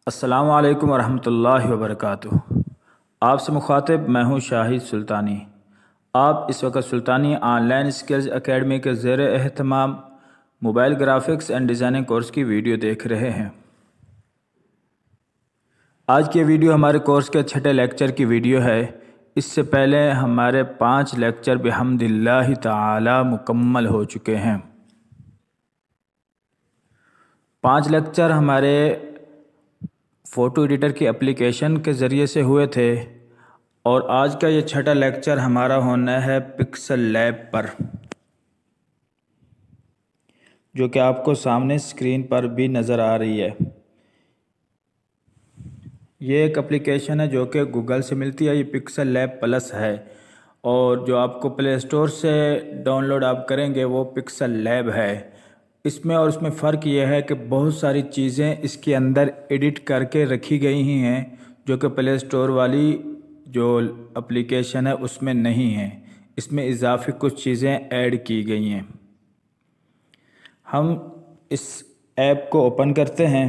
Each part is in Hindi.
अस्सलामु अलैकुम वरहमतुल्लाहि वबरकातुहू। आपसे मुखातिब मैं हूँ शाहिद सुल्तानी। आप इस वक्त सुल्तानी ऑनलाइन स्किल्स एकेडमी के ज़ेर एहतमाम mobile graphics and designing course की वीडियो देख रहे हैं। आज की वीडियो हमारे कोर्स के छठे लेक्चर की वीडियो है। इससे पहले हमारे 5 लेक्चर बिहम्दिल्लाहि ताला मुकम्मल हो चुके हैं। 5 लेक्चर हमारे फ़ोटो एडिटर की एप्लीकेशन के ज़रिए से हुए थे और आज का ये छठा लेक्चर हमारा होना है पिक्सल लैब पर, जो कि आपको सामने स्क्रीन पर भी नज़र आ रही है। ये एक एप्लीकेशन है जो कि गूगल से मिलती है। ये पिक्सल लैब प्लस है और जो आपको प्ले स्टोर से डाउनलोड आप करेंगे वो पिक्सल लैब है। इसमें और उसमें फ़र्क यह है कि बहुत सारी चीज़ें इसके अंदर एडिट करके रखी गई ही हैं जो कि प्ले स्टोर वाली जो एप्लीकेशन है उसमें नहीं है। इसमें इजाफी कुछ चीज़ें ऐड की गई हैं। हम इस ऐप को ओपन करते हैं।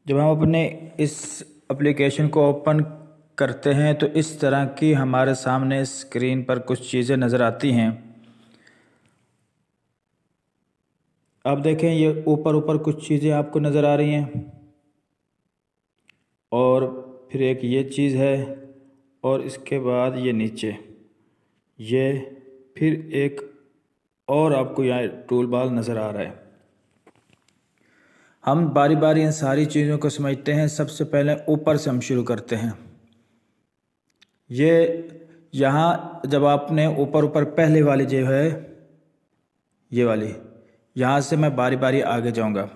जब हम अपने इस एप्लीकेशन को ओपन करते हैं तो इस तरह की हमारे सामने स्क्रीन पर कुछ चीज़ें नज़र आती हैं। अब देखें, ये ऊपर कुछ चीज़ें आपको नज़र आ रही हैं और फिर एक ये चीज़ है और इसके बाद ये नीचे ये फिर एक और आपको यहाँ टूल बार नज़र आ रहा है। हम बारी बारी इन सारी चीज़ों को समझते हैं। सबसे पहले ऊपर से हम शुरू करते हैं। ये यहाँ जब आपने ऊपर पहले वाली जो है ये वाली, यहाँ से मैं बारी बारी आगे जाऊँगा।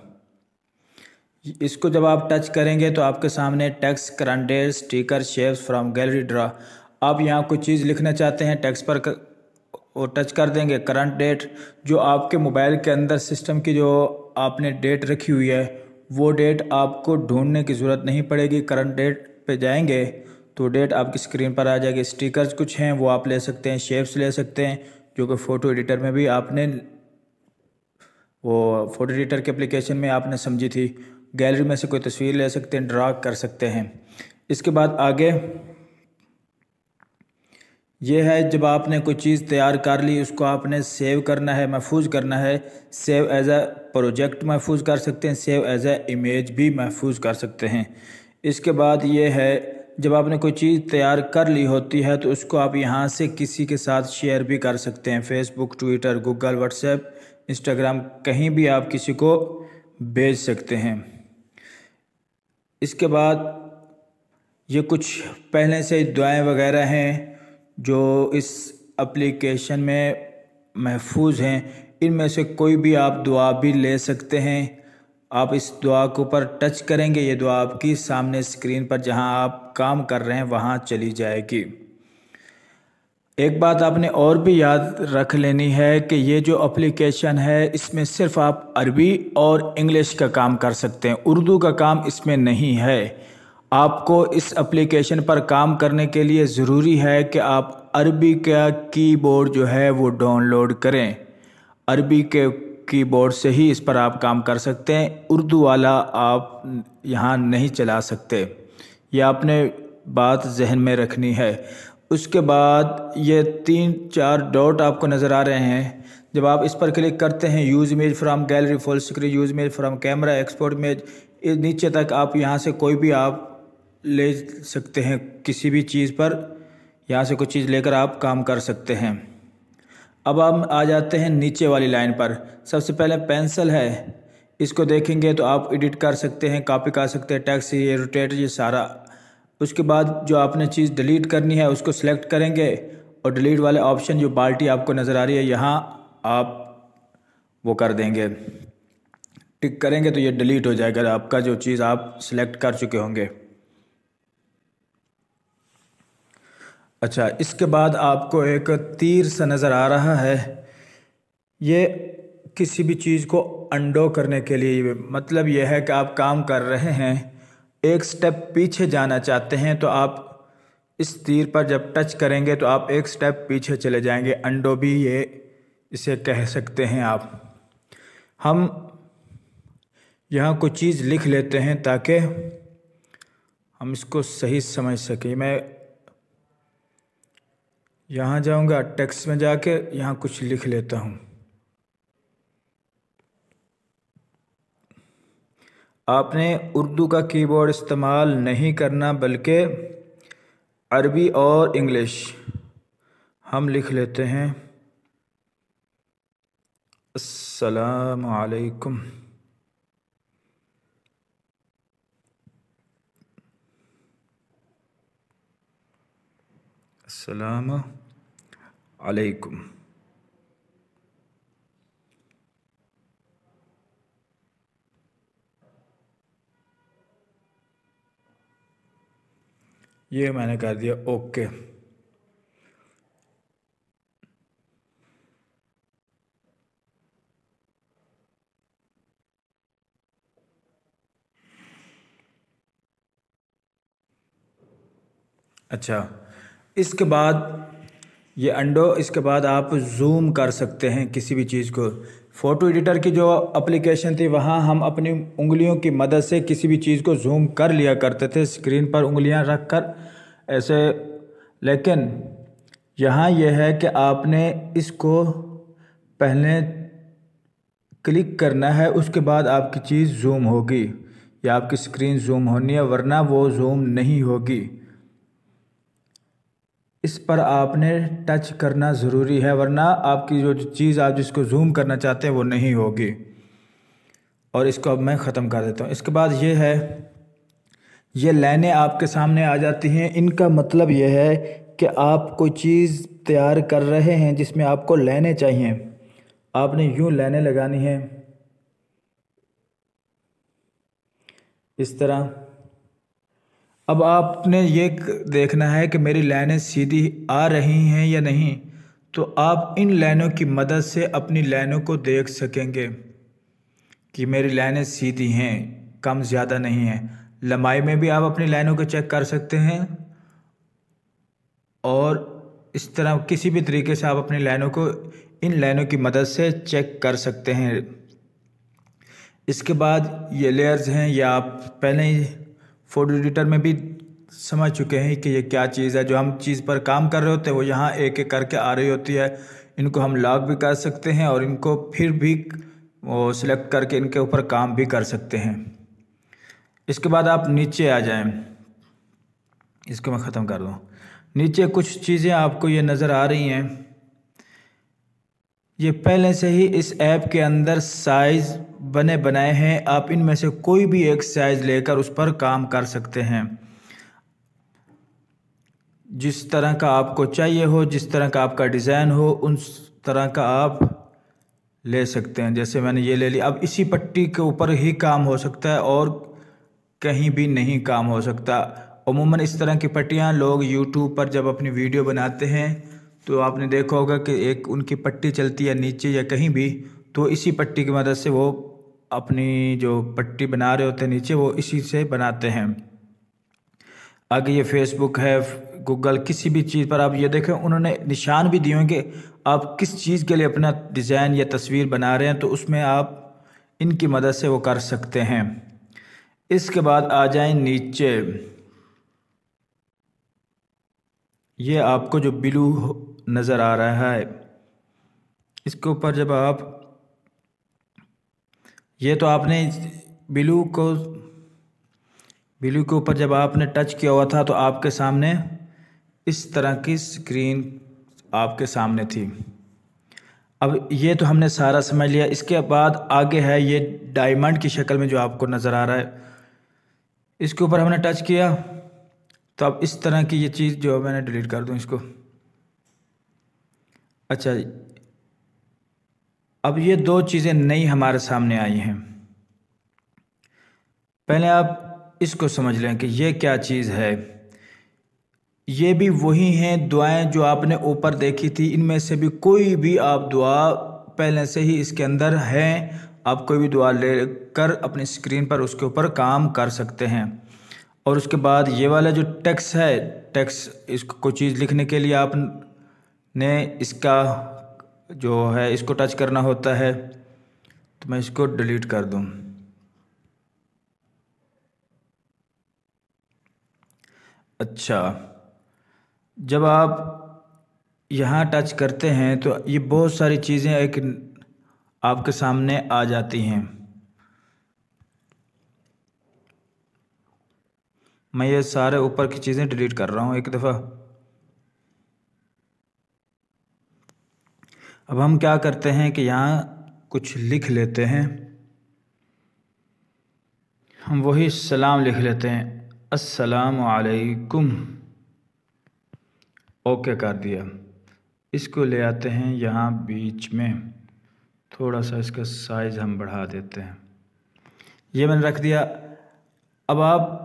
इसको जब आप टच करेंगे तो आपके सामने text, current date, sticker, shapes from gallery draw. आप यहाँ कोई चीज़ लिखना चाहते हैं, टेक्स्ट पर वो टच कर देंगे। करंट डेट, जो आपके मोबाइल के अंदर सिस्टम की जो आपने डेट रखी हुई है वो डेट आपको ढूंढने की ज़रूरत नहीं पड़ेगी। करंट डेट पे जाएंगे तो डेट आपकी स्क्रीन पर आ जाएगी। स्टिकर्स कुछ हैं वो आप ले सकते हैं, शेप्स ले सकते हैं जो कि फ़ोटो एडिटर में भी आपने वो फ़ोटो एडिटर के एप्लीकेशन में आपने समझी थी। गैलरी में से कोई तस्वीर ले सकते हैं, ड्रा कर सकते हैं। इसके बाद आगे ये है, जब आपने कोई चीज़ तैयार कर ली उसको आपने सेव करना है, महफूज करना है। सेव एज अ प्रोजेक्ट महफूज कर सकते हैं, सेव एज अ इमेज भी महफूज कर सकते हैं। इसके बाद ये है, जब आपने कोई चीज़ तैयार कर ली होती है तो उसको आप यहाँ से किसी के साथ शेयर भी कर सकते हैं। Facebook, Twitter, Google, WhatsApp, Instagram, कहीं भी आप किसी को भेज सकते हैं। इसके बाद ये कुछ पहले से दुआएं वगैरह हैं जो इस एप्लीकेशन में महफूज हैं। इनमें से कोई भी आप दुआ भी ले सकते हैं। आप इस दुआ के ऊपर टच करेंगे, ये दुआ आपकी सामने स्क्रीन पर जहां आप काम कर रहे हैं वहां चली जाएगी। एक बात आपने और भी याद रख लेनी है कि ये जो एप्लीकेशन है इसमें सिर्फ आप अरबी और इंग्लिश का काम कर सकते हैं, उर्दू का काम इसमें नहीं है। आपको इस एप्लीकेशन पर काम करने के लिए ज़रूरी है कि आप अरबी का कीबोर्ड जो है वो डाउनलोड करें। अरबी के कीबोर्ड से ही इस पर आप काम कर सकते हैं, उर्दू वाला आप यहाँ नहीं चला सकते। ये आपने बात जहन में रखनी है। उसके बाद ये 3-4 डॉट आपको नज़र आ रहे हैं। जब आप इस पर क्लिक करते हैं, use image from gallery, full screen, use image from camera, export image, नीचे तक आप यहाँ से कोई भी आप ले सकते हैं। किसी भी चीज़ पर यहाँ से कुछ चीज़ लेकर आप काम कर सकते हैं। अब हम आ जाते हैं नीचे वाली लाइन पर। सबसे पहले पेंसिल है, इसको देखेंगे तो आप एडिट कर सकते हैं, कॉपी कर सकते हैं, टेक्स्ट, ये रोटेट, ये सारा। उसके बाद जो आपने चीज़ डिलीट करनी है उसको सिलेक्ट करेंगे और डिलीट वाले ऑप्शन जो बाल्टी आपको नज़र आ रही है यहाँ आप वो कर देंगे, टिक करेंगे तो ये डिलीट हो जाएगा आपका जो चीज़ आप सिलेक्ट कर चुके होंगे। अच्छा, इसके बाद आपको एक तीर सा नज़र आ रहा है। ये किसी भी चीज़ को अंडो करने के लिए, मतलब यह है कि आप काम कर रहे हैं, एक स्टेप पीछे जाना चाहते हैं तो आप इस तीर पर जब टच करेंगे तो आप एक स्टेप पीछे चले जाएंगे। अंडो भी ये इसे कह सकते हैं आप। हम यहाँ कुछ चीज़ लिख लेते हैं ताकि हम इसको सही समझ सकें। मैं यहाँ जाऊँगा, टेक्स्ट में जाके यहाँ कुछ लिख लेता हूँ। आपने उर्दू का कीबोर्ड इस्तेमाल नहीं करना बल्कि अरबी और इंग्लिश। हम लिख लेते हैं अस्सलामु अलैकुम। अस्सलामु अलैकुम। ये मैंने कर दिया ओके। अच्छा, इसके बाद ये अंडो, इसके बाद आप जूम कर सकते हैं किसी भी चीज़ को। फ़ोटो एडिटर की जो एप्लीकेशन थी वहाँ हम अपनी उंगलियों की मदद से किसी भी चीज़ को जूम कर लिया करते थे, स्क्रीन पर उंगलियां रख कर ऐसे। लेकिन यहाँ यह है कि आपने इसको पहले क्लिक करना है, उसके बाद आपकी चीज़ जूम होगी या आपकी स्क्रीन जूम होनी है, वरना वो जूम नहीं होगी। इस पर आपने टच करना ज़रूरी है, वरना आपकी जो चीज़ आप जिसको जूम करना चाहते हैं वो नहीं होगी। और इसको अब मैं ख़त्म कर देता हूँ। इसके बाद ये है, ये लाइनें आपके सामने आ जाती हैं। इनका मतलब ये है कि आप कोई चीज़ तैयार कर रहे हैं जिसमें आपको लाइनें चाहिए। आपने यूँ लाइनें लगानी है इस तरह। अब आपने ये देखना है कि मेरी लाइनें सीधी आ रही हैं या नहीं। तो आप इन लाइनों की मदद से अपनी लाइनों को देख सकेंगे कि मेरी लाइनें सीधी हैं, कम ज़्यादा नहीं हैं। लंबाई में भी आप अपनी लाइनों को चेक कर सकते हैं और इस तरह किसी भी तरीके से आप अपनी लाइनों को इन लाइनों की मदद से चेक कर सकते हैं। इसके बाद ये लेयर्स हैं, ये आप पहले ही फोटो एडिटर में भी समझ चुके हैं कि ये क्या चीज़ है। जो हम चीज़ पर काम कर रहे होते हैं वो यहाँ एक एक करके आ रही होती है। इनको हम लॉक भी कर सकते हैं और इनको फिर भी वो सिलेक्ट करके इनके ऊपर काम भी कर सकते हैं। इसके बाद आप नीचे आ जाएं, इसको मैं ख़त्म कर दूँ। नीचे कुछ चीज़ें आपको ये नज़र आ रही हैं। ये पहले से ही इस ऐप के अंदर साइज़ बने बनाए हैं। आप इनमें से कोई भी एक साइज़ लेकर उस पर काम कर सकते हैं। जिस तरह का आपको चाहिए हो, जिस तरह का आपका डिज़ाइन हो, उस तरह का आप ले सकते हैं। जैसे मैंने ये ले लिया। अब इसी पट्टी के ऊपर ही काम हो सकता है और कहीं भी नहीं काम हो सकता। अमूमन इस तरह की पट्टियाँ लोग यूट्यूब पर जब अपनी वीडियो बनाते हैं तो आपने देखा होगा कि एक उनकी पट्टी चलती है नीचे या कहीं भी, तो इसी पट्टी की मदद से वो अपनी जो पट्टी बना रहे होते हैं नीचे, वो इसी से बनाते हैं। आगे ये फेसबुक है, गूगल, किसी भी चीज़ पर आप ये देखें उन्होंने निशान भी दिए होंगे आप किस चीज़ के लिए अपना डिज़ाइन या तस्वीर बना रहे हैं, तो उसमें आप इनकी मदद से वो कर सकते हैं। इसके बाद आ जाएं नीचे। ये आपको जो ब्लू नज़र आ रहा है, इसके ऊपर जब आप, ये तो आपने ब्लू के ऊपर जब आपने टच किया हुआ था तो आपके सामने इस तरह की स्क्रीन आपके सामने थी। अब ये तो हमने सारा समझ लिया। इसके बाद आगे है ये डायमंड की शक्ल में जो आपको नज़र आ रहा है, इसके ऊपर हमने टच किया तो अब इस तरह की ये चीज़ जो मैंने डिलीट कर दूं इसको। अच्छा, अब ये दो चीज़ें नई हमारे सामने आई हैं। पहले आप इसको समझ लें कि ये क्या चीज़ है। ये भी वही हैं दुआएं जो आपने ऊपर देखी थी। इनमें से भी कोई भी आप दुआ पहले से ही इसके अंदर है। आप कोई भी दुआ लेकर अपनी स्क्रीन पर उसके ऊपर काम कर सकते हैं। और उसके बाद ये वाला जो टेक्स्ट है, टेक्स्ट, इसको कोई चीज़ लिखने के लिए आपने इसका जो है इसको टच करना होता है। तो मैं इसको डिलीट कर दूं। अच्छा, जब आप यहाँ टच करते हैं तो ये बहुत सारी चीज़ें एक आपके सामने आ जाती हैं। मैं ये सारे ऊपर की चीज़ें डिलीट कर रहा हूँ एक दफ़ा। अब हम क्या करते हैं कि यहाँ कुछ लिख लेते हैं। हम वही सलाम लिख लेते हैं, अस्सलामु अलैकुम। ओके कर दिया। इसको ले आते हैं यहाँ बीच में, थोड़ा सा इसका साइज़ हम बढ़ा देते हैं। ये मैंने रख दिया। अब आप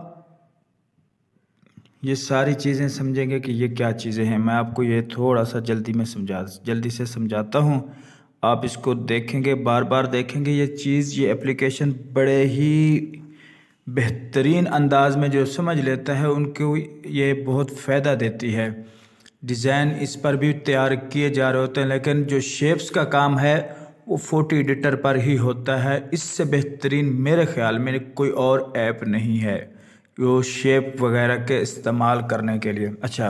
ये सारी चीज़ें समझेंगे कि ये क्या चीज़ें हैं। मैं आपको ये थोड़ा सा जल्दी से समझाता हूँ। आप इसको देखेंगे, बार बार देखेंगे ये चीज़, ये एप्लीकेशन बड़े ही बेहतरीन अंदाज में जो समझ लेता है उनको ये बहुत फ़ायदा देती है। डिज़ाइन इस पर भी तैयार किए जा रहे होते हैं, लेकिन जो शेप्स का काम है वो फोटो एडिटर पर ही होता है। इससे बेहतरीन मेरे ख़्याल में कोई और ऐप नहीं है वो शेप वगैरह के इस्तेमाल करने के लिए। अच्छा,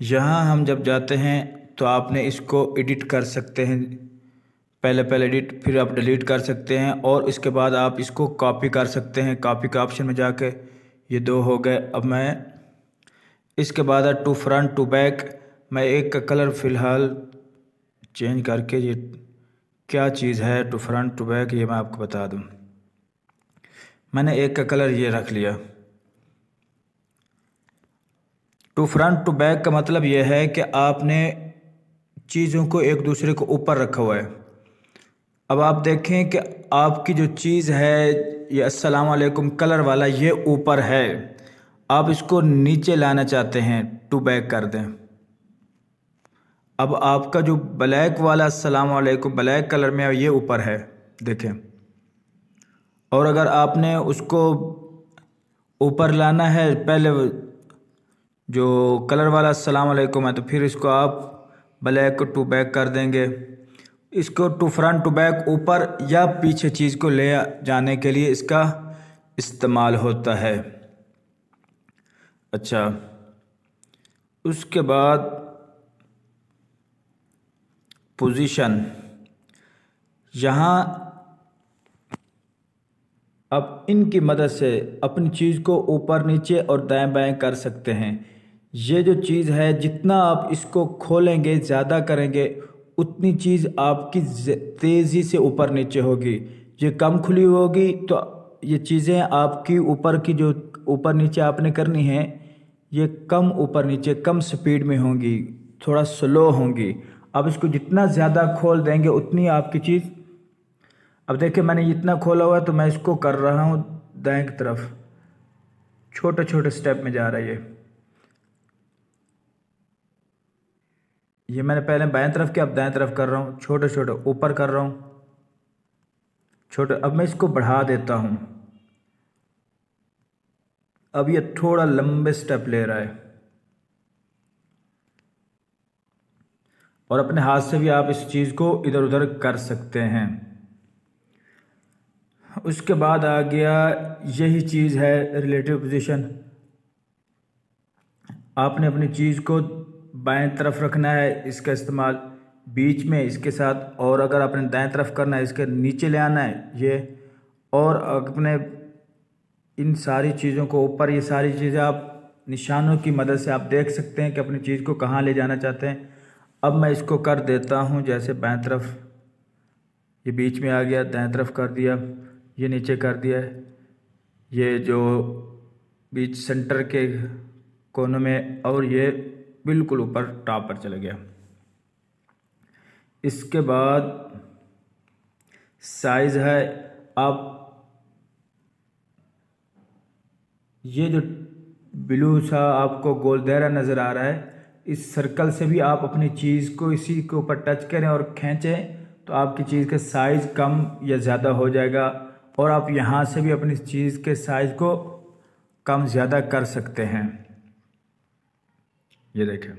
यहाँ हम जब जाते हैं तो आपने इसको एडिट कर सकते हैं। पहले एडिट, फिर आप डिलीट कर सकते हैं, और इसके बाद आप इसको कॉपी कर सकते हैं। कॉपी का ऑप्शन में जाके ये दो हो गए। अब मैं इसके बाद टू फ्रंट टू बैक, मैं एक का कलर फ़िलहाल चेंज करके, ये क्या चीज़ है टू फ्रंट टू बैक, ये मैं आपको बता दूं। मैंने एक का कलर ये रख लिया। टू फ्रंट टू बैक का मतलब ये है कि आपने चीज़ों को एक दूसरे को ऊपर रखा हुआ है। अब आप देखें कि आपकी जो चीज़ है ये अस्सलाम वालेकुम कलर वाला, ये ऊपर है। आप इसको नीचे लाना चाहते हैं, टू बैक कर दें। अब आपका जो ब्लैक वाला अस्सलाम वालेकुम ब्लैक कलर में है, ये ऊपर है, देखें। और अगर आपने उसको ऊपर लाना है, पहले जो कलर वाला अस्सलाम वालेकुम है, तो फिर इसको आप ब्लैक को टू बैक कर देंगे। इसको टू फ्रंट टू बैक ऊपर या पीछे चीज़ को ले जाने के लिए इसका इस्तेमाल होता है। अच्छा, उसके बाद पोजीशन, यहाँ अब इनकी मदद से अपनी चीज़ को ऊपर नीचे और दाएं बाएं कर सकते हैं। ये जो चीज़ है, जितना आप इसको खोलेंगे, ज़्यादा करेंगे, उतनी चीज़ आपकी तेज़ी से ऊपर नीचे होगी। ये कम खुली होगी तो ये चीज़ें आपकी ऊपर की जो ऊपर नीचे आपने करनी है, ये कम ऊपर नीचे कम स्पीड में होंगी, थोड़ा स्लो होंगी। अब इसको जितना ज़्यादा खोल देंगे उतनी आपकी चीज़, अब देखिए मैंने इतना खोला हुआ है तो मैं इसको कर रहा हूँ दाएं की तरफ, छोटे छोटे स्टेप में जा रहा है ये मैंने पहले बाएं तरफ किया, अब दाएं तरफ कर रहा हूँ, छोटे छोटे ऊपर कर रहा हूँ छोटे। अब मैं इसको बढ़ा देता हूँ। अब ये थोड़ा लंबे स्टेप ले रहा है, और अपने हाथ से भी आप इस चीज़ को इधर उधर कर सकते हैं। उसके बाद आ गया, यही चीज़ है रिलेटिव पोजीशन। आपने अपनी चीज़ को बाएं तरफ रखना है, इसका इस्तेमाल बीच में इसके साथ, और अगर आपने दाएं तरफ करना है इसके नीचे ले आना है ये, और अपने इन सारी चीज़ों को ऊपर, ये सारी चीज़ें आप निशानों की मदद से आप देख सकते हैं कि अपनी चीज़ को कहाँ ले जाना चाहते हैं। अब मैं इसको कर देता हूँ, जैसे बाएं तरफ ये बीच में आ गया, दाएं तरफ कर दिया, ये नीचे कर दिया है, ये जो बीच सेंटर के कोनों में, और ये बिल्कुल ऊपर टॉप पर चला गया। इसके बाद साइज़ है, आप ये जो ब्लू सा आपको गोल दायरा नज़र आ रहा है, इस सर्कल से भी आप अपनी चीज़ को इसी के ऊपर टच करें और खींचें तो आपकी चीज़ का साइज़ कम या ज़्यादा हो जाएगा। और आप यहाँ से भी अपनी चीज़ के साइज़ को कम ज़्यादा कर सकते हैं। ये देखें।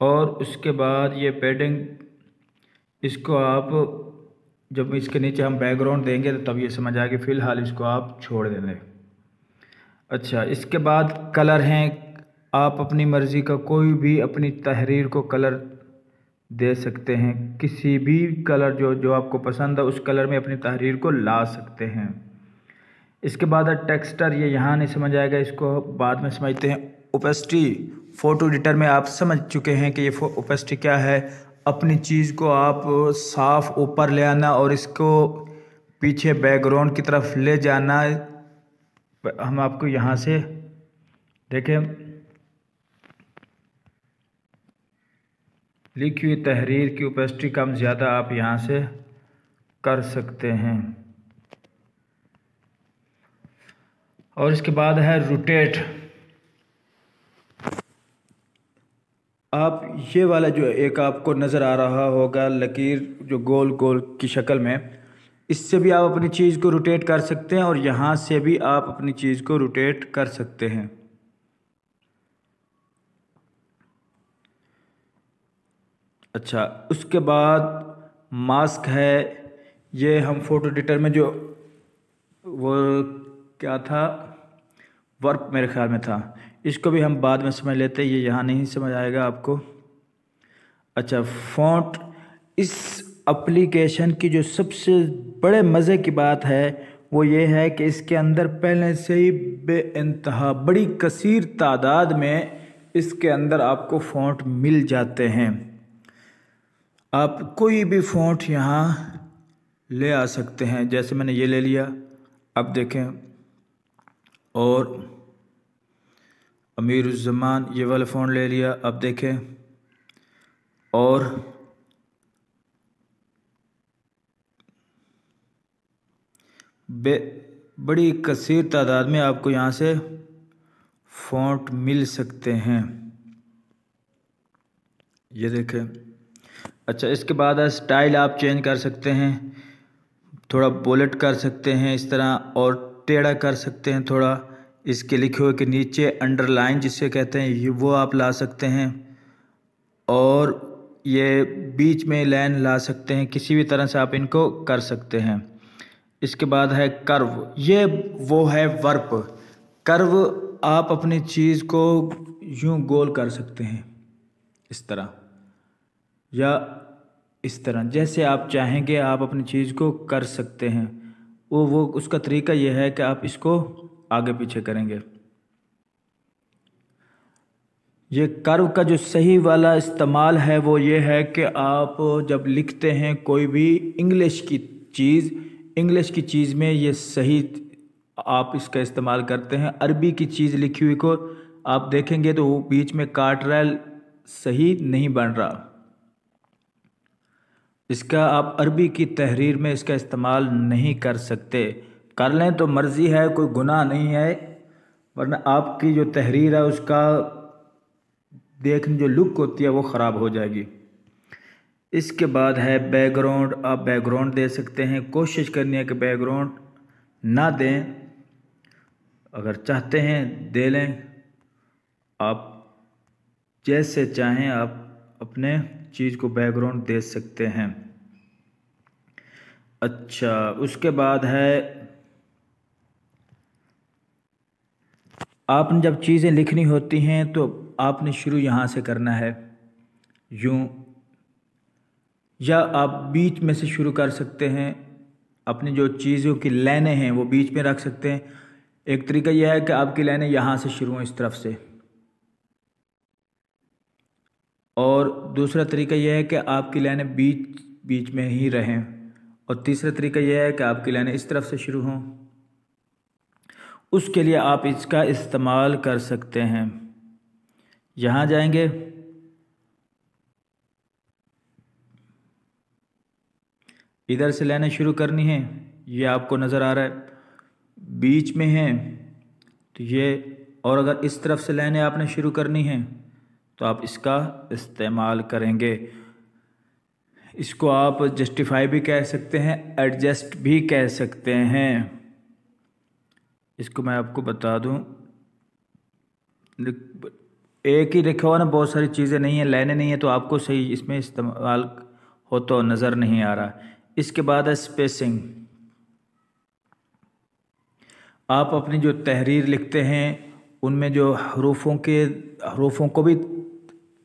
और उसके बाद ये पैडिंग, इसको आप जब इसके नीचे हम बैकग्राउंड देंगे तो तब ये समझ आएगी, फ़िलहाल इसको आप छोड़ देंगे। अच्छा, इसके बाद कलर हैं। आप अपनी मर्ज़ी का कोई भी अपनी तहरीर को कलर दे सकते हैं। किसी भी कलर जो जो आपको पसंद है उस कलर में अपनी तहरीर को ला सकते हैं। इसके बाद है टेक्सचर। ये यहाँ नहीं समझ आएगा, इसको बाद में समझते हैं। ओपेसिटी, फ़ोटो एडिटर में आप समझ चुके हैं कि ये ओपेसिटी क्या है। अपनी चीज़ को आप साफ ऊपर ले आना और इसको पीछे बैकग्राउंड की तरफ ले जाना। हम आपको यहाँ से देखें, लिखी हुई तहरीर की ओपेसिटी कम ज़्यादा आप यहाँ से कर सकते हैं। और इसके बाद है रोटेट। आप ये वाला जो एक आपको नज़र आ रहा होगा लकीर जो गोल गोल की शक्ल में, इससे भी आप अपनी चीज़ को रोटेट कर सकते हैं और यहाँ से भी आप अपनी चीज़ को रोटेट कर सकते हैं। अच्छा, उसके बाद मास्क है। ये हम फ़ोटो एडिटर में जो वो क्या था, वर्क मेरे ख्याल में था, इसको भी हम बाद में समझ लेते हैं। ये यहाँ नहीं समझ आएगा आपको। अच्छा, फ़ॉन्ट। इस एप्लीकेशन की जो सबसे बड़े मज़े की बात है वो ये है कि इसके अंदर पहले से ही बेइंतहा बड़ी कसीर तादाद में इसके अंदर आपको फ़ॉन्ट मिल जाते हैं। आप कोई भी फ़ॉन्ट यहाँ ले आ सकते हैं। जैसे मैंने ये ले लिया, अब देखें, और अमीरुज़्ज़मान ये वाला फ़ॉन्ट ले लिया, अब देखें, और बड़ी कसीर तादाद में आपको यहाँ से फ़ॉन्ट मिल सकते हैं। ये देखें। अच्छा, इसके बाद है स्टाइल। आप चेंज कर सकते हैं, थोड़ा बुलेट कर सकते हैं इस तरह, और टेढ़ा कर सकते हैं थोड़ा। इसके लिखे हुए के नीचे अंडरलाइन जिसे कहते हैं ये वो आप ला सकते हैं, और ये बीच में लाइन ला सकते हैं। किसी भी तरह से आप इनको कर सकते हैं। इसके बाद है कर्व। ये वो है वर्प। कर्व आप अपनी चीज़ को यूं गोल कर सकते हैं, इस तरह या इस तरह, जैसे आप चाहेंगे आप अपनी चीज़ को कर सकते हैं। वो उसका तरीका यह है कि आप इसको आगे पीछे करेंगे। ये कर्व का जो सही वाला इस्तेमाल है वो ये है कि आप जब लिखते हैं कोई भी इंग्लिश की चीज़ में ये सही आप इसका इस्तेमाल करते हैं। अरबी की चीज़ लिखी हुई को आप देखेंगे तो वो बीच में काट रहा है, सही नहीं बन रहा। इसका आप अरबी की तहरीर में इसका इस्तेमाल नहीं कर सकते। कर लें तो मर्ज़ी है, कोई गुनाह नहीं है, वरना आपकी जो तहरीर है उसका देखने जो लुक होती है वो ख़राब हो जाएगी। इसके बाद है बैकग्राउंड। आप बैकग्राउंड दे सकते हैं। कोशिश करनी है कि बैकग्राउंड ना दें, अगर चाहते हैं दे लें। आप जैसे चाहें आप अपने चीज़ को बैकग्राउंड दे सकते हैं। अच्छा, उसके बाद है आपने जब चीज़ें लिखनी होती हैं तो आपने शुरू यहाँ से करना है, यूँ, या आप बीच में से शुरू कर सकते हैं। अपनी जो चीज़ों की लाइनें हैं वो बीच में रख सकते हैं। एक तरीका यह है कि आपकी लाइनें यहाँ से शुरू हों, इस तरफ से, और दूसरा तरीका यह है कि आपकी लाइनें बीच बीच में ही रहें, और तीसरा तरीका यह है कि आपकी लाइनें इस तरफ से शुरू हों। उसके लिए आप इसका इस्तेमाल कर सकते हैं। यहाँ जाएंगे, इधर से लाइनें शुरू करनी है, ये आपको नज़र आ रहा है बीच में है तो ये, और अगर इस तरफ से लाइनें आपने शुरू करनी है तो आप इसका इस्तेमाल करेंगे। इसको आप जस्टिफाई भी कह सकते हैं, एडजस्ट भी कह सकते हैं। इसको मैं आपको बता दूं, एक ही लिखा हुआ ना, बहुत सारी चीज़ें नहीं है, लाइनें नहीं है, तो आपको सही इसमें इस्तेमाल हो तो नज़र नहीं आ रहा। इसके बाद है स्पेसिंग। आप अपनी जो तहरीर लिखते हैं उनमें जो हरूफों को भी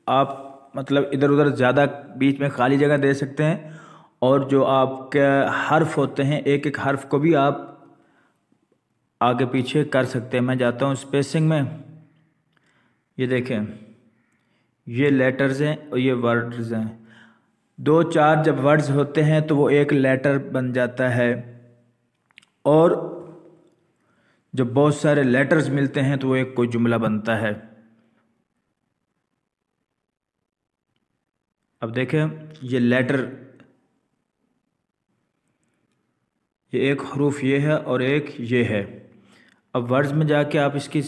आप मतलब इधर उधर ज़्यादा बीच में खाली जगह दे सकते हैं, और जो आपके हर्फ होते हैं एक एक हर्फ को भी आप आगे पीछे कर सकते हैं। मैं जाता हूँ स्पेसिंग में, ये देखें, ये लेटर्स हैं और ये वर्ड्स हैं। दो चार जब वर्ड्स होते हैं तो वो एक लेटर बन जाता है, और जब बहुत सारे लेटर्स मिलते हैं तो वो एक कोई जुमला बनता है। अब देखें, ये लेटर, ये एक हरूफ ये है और एक ये है। अब वर्ड्स में जाके आप इसकी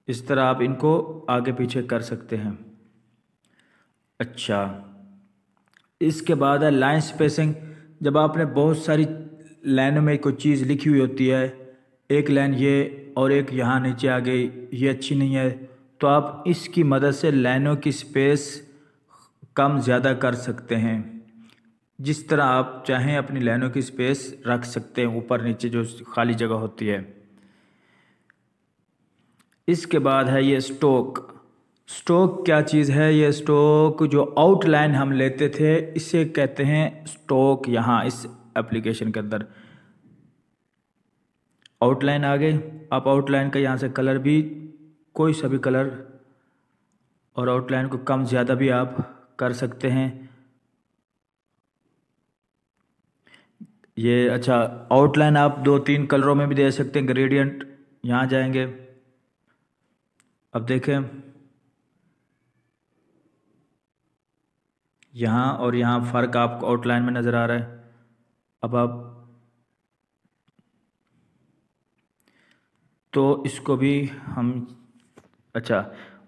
इस तरह आप इनको आगे पीछे कर सकते हैं। अच्छा, इसके बाद है लाइन स्पेसिंग। जब आपने बहुत सारी लाइनों में कोई चीज़ लिखी हुई होती है, एक लाइन ये और एक यहाँ नीचे आ गई, ये अच्छी नहीं है, तो आप इसकी मदद से लाइनों की स्पेस कम ज़्यादा कर सकते हैं। जिस तरह आप चाहें अपनी लाइनों की स्पेस रख सकते हैं, ऊपर नीचे जो खाली जगह होती है। इसके बाद है ये स्ट्रोक। स्ट्रोक क्या चीज़ है? ये स्ट्रोक जो आउटलाइन हम लेते थे, इसे कहते हैं स्ट्रोक। यहाँ इस एप्लीकेशन के अंदर आउटलाइन आ गई। आप आउटलाइन का यहाँ से कलर भी कोई सा भी कलर, और आउटलाइन को कम ज़्यादा भी आप कर सकते हैं। ये अच्छा, आउटलाइन आप 2-3 कलरों में भी दे सकते हैं। ग्रेडियंट यहाँ जाएंगे, अब देखें यहाँ और यहाँ फ़र्क आपको आउटलाइन में नज़र आ रहा है। अब आप तो इसको भी हम, अच्छा,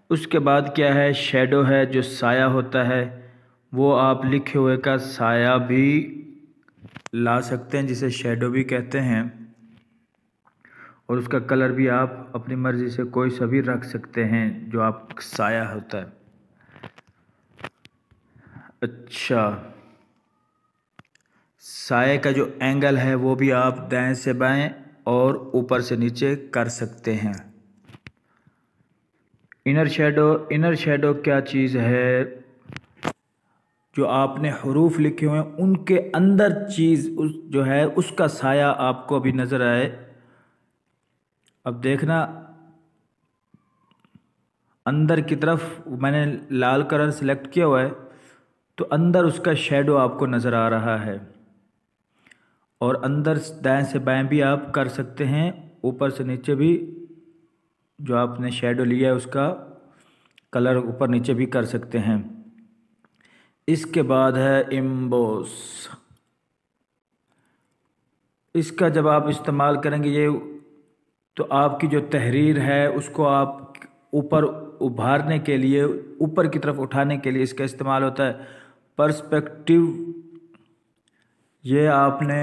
उसके बाद क्या है, शेडो है, जो साया होता है, वो आप लिखे हुए का साया भी ला सकते हैं, जिसे शेडो भी कहते हैं, और उसका कलर भी आप अपनी मर्ज़ी से कोई सा भी रख सकते हैं जो आप साया होता है। अच्छा, साये का जो एंगल है वो भी आप दाएं से बाएं और ऊपर से नीचे कर सकते हैं। इनर शेडो क्या चीज़ है? जो आपने हरूफ लिखे हुए हैं उनके अंदर चीज़ उस जो है उसका साया आपको अभी नज़र आए। अब देखना, अंदर की तरफ मैंने लाल कलर सेलेक्ट किया हुआ है, तो अंदर उसका शेडो आपको नज़र आ रहा है, और अंदर दाएं से बाएं भी आप कर सकते हैं, ऊपर से नीचे भी जो आपने शेडो लिया है उसका कलर ऊपर नीचे भी कर सकते हैं। इसके बाद है इम्बोस। इसका जब आप इस्तेमाल करेंगे ये, तो आपकी जो तहरीर है उसको आप ऊपर उभारने के लिए, ऊपर की तरफ उठाने के लिए इसका इस्तेमाल होता है। पर्सपेक्टिव, ये आपने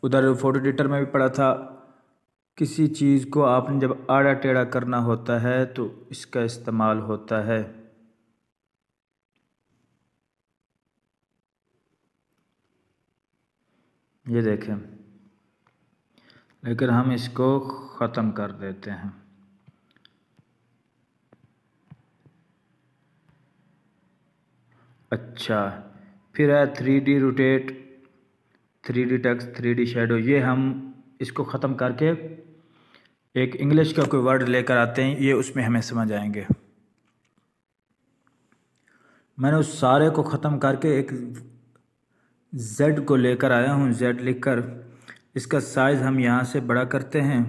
उधर फोटो एडिटर में भी पढ़ा था। किसी चीज़ को आपने जब आड़ा टेढ़ा करना होता है तो इसका इस्तेमाल होता है। ये देखें, लेकिन हम इसको ख़त्म कर देते हैं। अच्छा, फिर है 3D rotate, 3D text, 3D shadow. ये हम इसको ख़त्म करके एक इंग्लिश का कोई वर्ड लेकर आते हैं, ये उसमें हमें समझ आएंगे। मैंने उस सारे को ख़त्म करके एक Z को लेकर आया हूँ। Z लिखकर इसका साइज़ हम यहाँ से बड़ा करते हैं,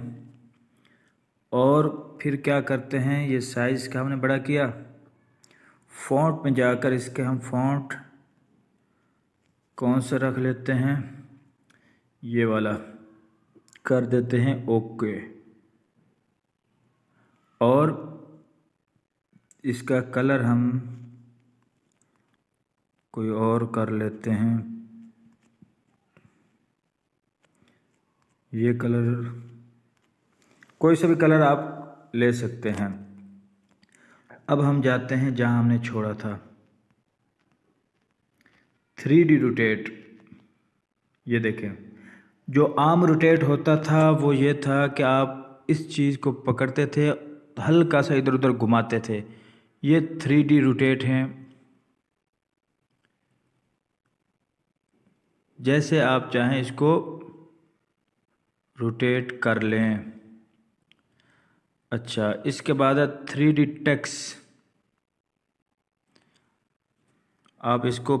और फिर क्या करते हैं, ये साइज़ का हमने बड़ा किया, फ़ॉन्ट में जाकर इसके हम फ़ॉन्ट कौन सा रख लेते हैं, ये वाला कर देते हैं, ओके। और इसका कलर हम कोई और कर लेते हैं, ये कलर, कोई सा भी कलर आप ले सकते हैं। अब हम जाते हैं जहां हमने छोड़ा था, 3D रोटेट। ये देखें, जो आम रोटेट होता था वो ये था कि आप इस चीज़ को पकड़ते थे, हल्का सा इधर उधर घुमाते थे। ये 3D रोटेट हैं, जैसे आप चाहें इसको रोटेट कर लें। अच्छा, इसके बाद है 3D टेक्स्ट। आप इसको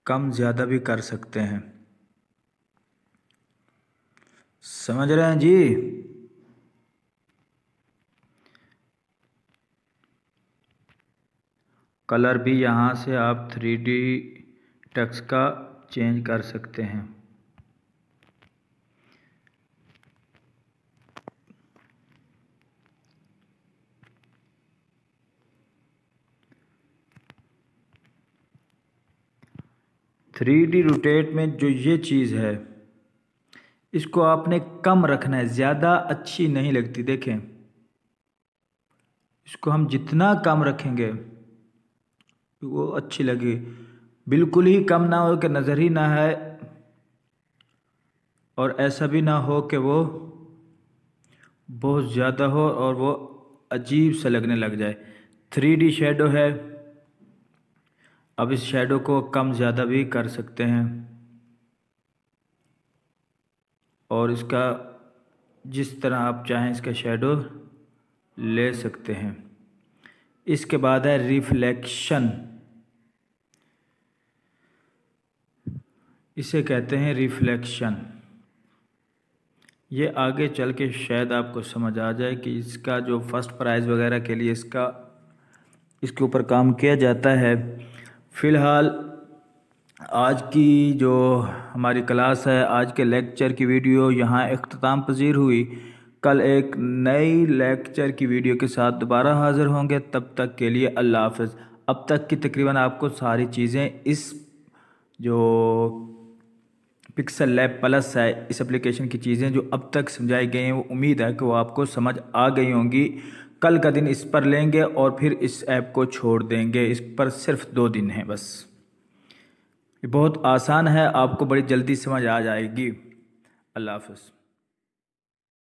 कम ज़्यादा भी कर सकते हैं, समझ रहे हैं जी। कलर भी यहाँ से आप 3D टेक्स्ट का चेंज कर सकते हैं। थ्री डी रोटेट में जो ये चीज़ है, इसको आपने कम रखना है, ज़्यादा अच्छी नहीं लगती। देखें, इसको हम जितना कम रखेंगे वो अच्छी लगे। बिल्कुल ही कम ना हो कि नज़र ही ना है, और ऐसा भी ना हो कि वो बहुत ज़्यादा हो और वो अजीब सा लगने लग जाए। 3D शेडो है, अब इस शेडो को कम ज़्यादा भी कर सकते हैं और इसका जिस तरह आप चाहें इसका शेडो ले सकते हैं। इसके बाद है रिफ्लेक्शन, इसे कहते हैं रिफ्लेक्शन। ये आगे चल के शायद आपको समझ आ जाए कि इसका जो फर्स्ट प्राइज़ वगैरह के लिए इसके ऊपर काम किया जाता है। फ़िलहाल आज की जो हमारी क्लास है, आज के लेक्चर की वीडियो यहाँ इख्तिताम पजीर हुई। कल एक नई लेक्चर की वीडियो के साथ दोबारा हाज़िर होंगे। तब तक के लिए अल्लाह हाफ़िज़। अब तक की तकरीबन आपको सारी चीज़ें इस जो पिक्सल लैब प्लस है, इस एप्लीकेशन की चीज़ें जो अब तक समझाई गई हैं, वो उम्मीद है कि वो आपको समझ आ गई होंगी। कल का दिन इस पर लेंगे और फिर इस ऐप को छोड़ देंगे। इस पर सिर्फ 2 दिन हैं बस। ये बहुत आसान है, आपको बड़ी जल्दी समझ आ जाएगी। अल्लाह हाफ़िज़।